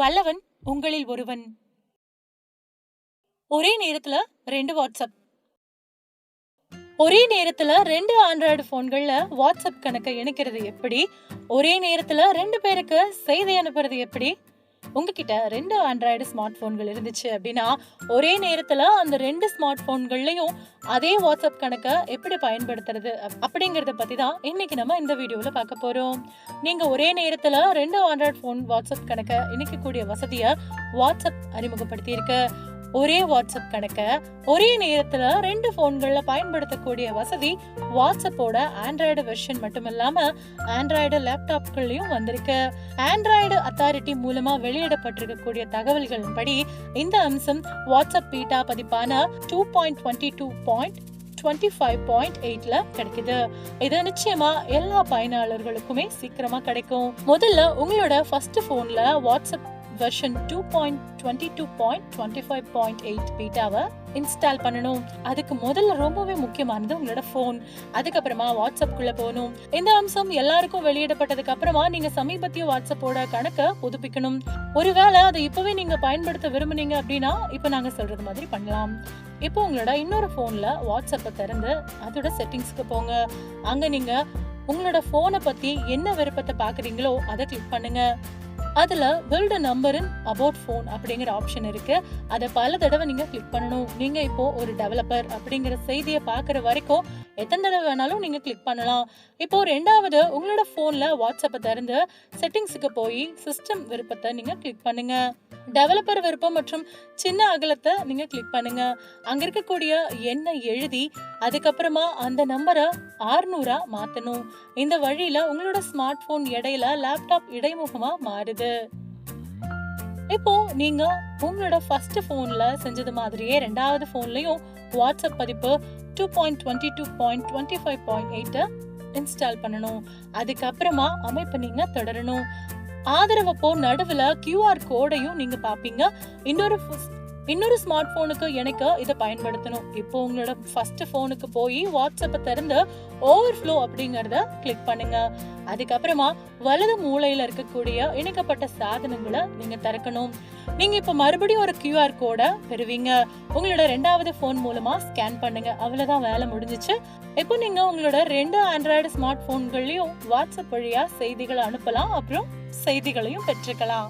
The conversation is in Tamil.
வல்லவன் உங்களில் ஒருவன். ஒரே நேரத்துல 2 வாட்ஸ்அப். ஒரே நேரத்துல 2 ஆண்ட்ராய்டு போன்கள்ல வாட்ஸ்அப் கணக்கை இணைக்கிறது எப்படி? ஒரே நேரத்துல 2 பேருக்கு செய்தி அனுப்புறது எப்படி? உங்ககிட்ட 2 ஆண்ட்ராய்டு ஸ்மார்ட் போன்கள் இருந்துச்சு அப்படின்னா ஒரே நேரத்துல அந்த 2 ஸ்மார்ட் போன்கள்லயும் அதே வாட்ஸ்அப் கணக்கை எப்படி பயன்படுத்துறது அப்படிங்கறத பத்தி தான் இன்னைக்கு நம்ம இந்த வீடியோல பார்க்க போறோம். நீங்க ஒரே நேரத்துல 2 ஆண்ட்ராய்டு போன் வாட்ஸ்அப் கணக்கை இணைக்கக்கூடிய வசதியை வாட்ஸ்அப் அறிமுகப்படுத்தி இருக்கு. ஒரே வாட்ஸ்அப் கணக்க ஒரே நேரத்துல 2 போன்கள்ல பயன்படுத்தக்கூடிய வசதி வாட்ஸ்அப்போட ஆண்ட்ராய்டு வெர்ஷன் மட்டும் இல்லாம ஆண்ட்ராய்டு லேப்டாப்கள்லயும் வந்திருக்கு. ஆண்ட்ராய்டு அத்தாரிட்டி மூலமா வெளியிடப்பட்டிருக்கக்கூடிய தகவல்களின் படி இந்த அம்சம் வாட்ஸ்அப் பீட்டா பதிப்பான 2.22.25.8ல கிடைக்குது. இது நிச்சயமா எல்லா பயனாளர்களுக்குமே சீக்கிரமா கிடைக்கும். முதல்ல உங்களோட ஃபர்ஸ்ட் போன்ல வாட்ஸ்அப் வெர்ஷன் 2.22.25.8 பீட்டாவை இன்ஸ்டால் பண்ணணும். அதுக்கு முதல்ல ரொம்பவே முக்கியமானது உங்களோட போன். அதுக்கப்புறமா வாட்ஸ்அப் குள்ள போகணும். இந்த அம்சம் எல்லாருக்கும் வெளியிடப்பட்டதுக்கு அப்புறமா நீங்க சமீபத்திய வாட்ஸ்அப்போட கணக்கை புதுப்பிக்கணும். ஒருவேளை அதை இப்பவே நீங்க பயன்படுத்த விரும்புனீங்க அப்படின்னா இப்ப நாங்க சொல்றது மாதிரி பண்ணலாம். இப்போ உங்களோட இன்னொரு போன்ல வாட்ஸ்அப்பை திறந்து அதோட செட்டிங்ஸ்க்கு போங்க. அங்க நீங்க உங்களோட போனை பத்தி என்ன விருப்பத்தை பாக்குறீங்களோ அதை கிளிக் பண்ணுங்க. அதுல build number in about phone அப்படிங்கிற ஆப்ஷன் இருக்கு. அதை பல தடவை நீங்க கிளிக் பண்ணணும். நீங்க இப்போ ஒரு டெவலப்பர் அப்படிங்கிற செய்தியை பாக்குற வரைக்கும் எத்தனை தடவை வேணாலும் நீங்க கிளிக் பண்ணலாம். இப்போ ரெண்டாவது உங்களோட போன்ல வாட்ஸ்அப்பை திறந்து செட்டிங்ஸுக்கு போய் சிஸ்டம் விருப்பத்தை நீங்க கிளிக் பண்ணுங்க. டெவலப்பர் விருப்பம் மற்றும் சின்ன அகலத்தை நீங்க கிளிக் பண்ணுங்க. அங்க இருக்கக்கூடிய எண்ணை எழுதி அதுக்கப்புறமா அந்த நம்பரை 600 மாத்தணும். இந்த வழியில உங்களோட ஸ்மார்ட் போன் இடையில லேப்டாப் இடைமுகமா மாறுது. இப்போ நீங்க உங்களோட ஃபர்ஸ்ட் போன்ல செஞ்சது மாதிரியே ரெண்டாவது போன்லயும் வாட்ஸ்அப் பதிப்பு 2.22.25.8 இன்ஸ்டால் பண்ணணும். அதுக்கப்புறமா அமைப்பு நீங்க தொடரணும். ஆதரவப்போ நடுவுல QR கோடையும் நீங்க பாப்பீங்க. இன்னொரு ஸ்மார்ட் போனுக்கு இணைக்க இதை பயன்படுத்தணும். இப்போ உங்களோட ஃபர்ஸ்ட் போனுக்கு போய் வாட்ஸ்அப்பை திறந்து ஓவர்ஃப்ளோ அப்படிங்கறத கிளிக் பண்ணுங்க. அதுக்கப்புறமா வலது மூலையில இருக்கக்கூடிய இணைக்கப்பட்ட சாதனங்களை நீங்க திறக்கணும். நீங்க இப்ப மறுபடியும் ஒரு QR கோடை பெறுவீங்க. உங்களோட ரெண்டாவது போன் மூலமா ஸ்கேன் பண்ணுங்க. அவ்வளவுதான், வேலை முடிஞ்சிச்சு. இப்போ நீங்க உங்களோட 2 ஆண்ட்ராய்டு ஸ்மார்ட் போன்கள்லயும் வாட்ஸ்அப் வழியா செய்திகளை அனுப்பலாம். அப்புறம் செய்திகளையும் பெற்றுக்கலாம்.